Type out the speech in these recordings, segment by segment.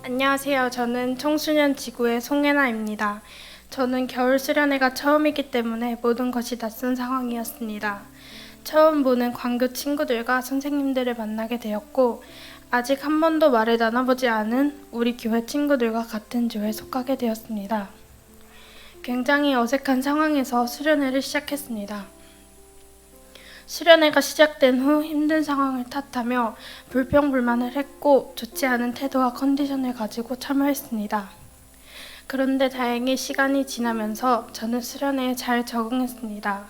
안녕하세요. 저는 청소년 지구의 송혜나입니다. 저는 겨울 수련회가 처음이기 때문에 모든 것이 낯선 상황이었습니다. 처음 보는 광교 친구들과 선생님들을 만나게 되었고, 아직 한 번도 말을 나눠보지 않은 우리 교회 친구들과 같은 조에 속하게 되었습니다. 굉장히 어색한 상황에서 수련회를 시작했습니다. 수련회가 시작된 후 힘든 상황을 탓하며 불평불만을 했고 좋지 않은 태도와 컨디션을 가지고 참여했습니다. 그런데 다행히 시간이 지나면서 저는 수련회에 잘 적응했습니다.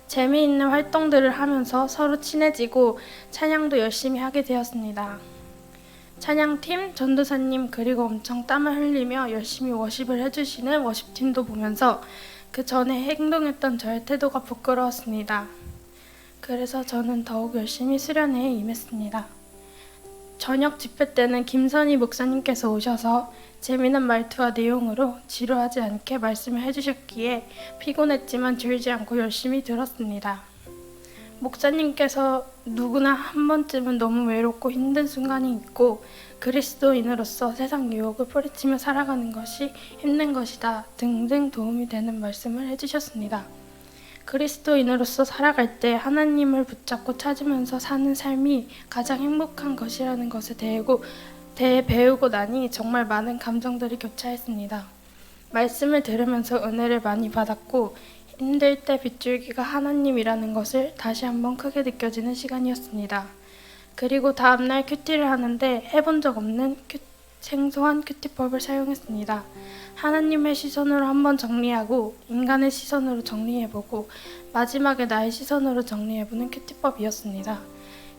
재미있는 활동들을 하면서 서로 친해지고 찬양도 열심히 하게 되었습니다. 찬양팀, 전도사님 그리고 엄청 땀을 흘리며 열심히 워십을 해주시는 워십팀도 보면서 그 전에 행동했던 저의 태도가 부끄러웠습니다. 그래서 저는 더욱 열심히 수련회에 임했습니다. 저녁 집회 때는 김선희 목사님께서 오셔서 재미난 말투와 내용으로 지루하지 않게 말씀을 해주셨기에 피곤했지만 졸지 않고 열심히 들었습니다. 목사님께서 누구나 한 번쯤은 너무 외롭고 힘든 순간이 있고 그리스도인으로서 세상 유혹을 뿌리치며 살아가는 것이 힘든 것이다 등등 도움이 되는 말씀을 해주셨습니다. 그리스도인으로서 살아갈 때 하나님을 붙잡고 찾으면서 사는 삶이 가장 행복한 것이라는 것에 대해 배우고 나니 정말 많은 감정들이 교차했습니다. 말씀을 들으면서 은혜를 많이 받았고 힘들 때 빗줄기가 하나님이라는 것을 다시 한번 크게 느껴지는 시간이었습니다. 그리고 다음날 큐티를 하는데 해본 적 없는 생소한 큐티법을 사용했습니다. 하나님의 시선으로 한번 정리하고 인간의 시선으로 정리해보고 마지막에 나의 시선으로 정리해보는 큐티법이었습니다.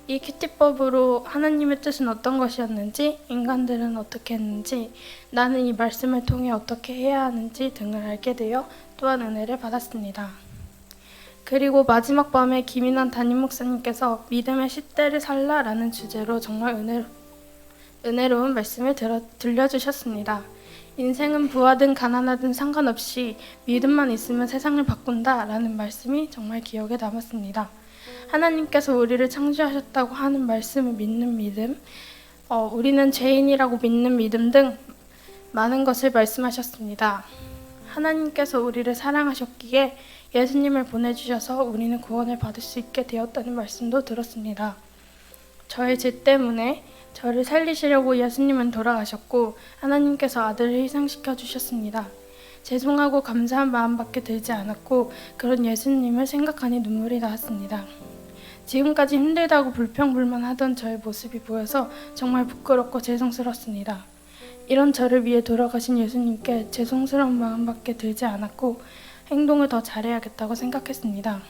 이 큐티법으로 하나님의 뜻은 어떤 것이었는지, 인간들은 어떻게 했는지, 나는 이 말씀을 통해 어떻게 해야 하는지 등을 알게 되어 또한 은혜를 받았습니다. 그리고 마지막 밤에 김인환 담임 목사님께서 믿음의 시대를 살라라는 주제로 정말 은혜로운 말씀을 들려주셨습니다. 인생은 부하든 가난하든 상관없이 믿음만 있으면 세상을 바꾼다 라는 말씀이 정말 기억에 남았습니다. 하나님께서 우리를 창조하셨다고 하는 말씀을 믿는 믿음, 우리는 죄인이라고 믿는 믿음 등 많은 것을 말씀하셨습니다. 하나님께서 우리를 사랑하셨기에 예수님을 보내주셔서 우리는 구원을 받을 수 있게 되었다는 말씀도 들었습니다. 저의 죄 때문에 저를 살리시려고 예수님은 돌아가셨고 하나님께서 아들을 희생시켜 주셨습니다. 죄송하고 감사한 마음밖에 들지 않았고 그런 예수님을 생각하니 눈물이 나왔습니다. 지금까지 힘들다고 불평불만하던 저의 모습이 보여서 정말 부끄럽고 죄송스럽습니다. 이런 저를 위해 돌아가신 예수님께 죄송스러운 마음밖에 들지 않았고 행동을 더 잘해야겠다고 생각했습니다.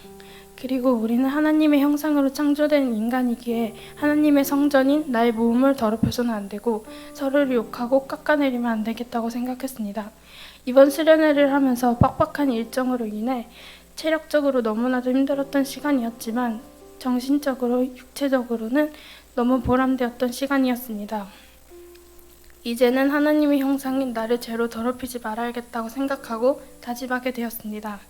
그리고 우리는 하나님의 형상으로 창조된 인간이기에 하나님의 성전인 나의 몸을 더럽혀서는 안 되고 서로를 욕하고 깎아내리면 안 되겠다고 생각했습니다. 이번 수련회를 하면서 빡빡한 일정으로 인해 체력적으로 너무나도 힘들었던 시간이었지만 정신적으로 육체적으로는 너무 보람되었던 시간이었습니다. 이제는 하나님의 형상인 나를 죄로 더럽히지 말아야겠다고 생각하고 다짐하게 되었습니다.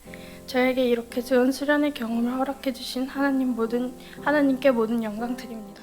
저에게 이렇게 좋은 수련의 경험을 허락해 주신 하나님께 모든 영광 드립니다.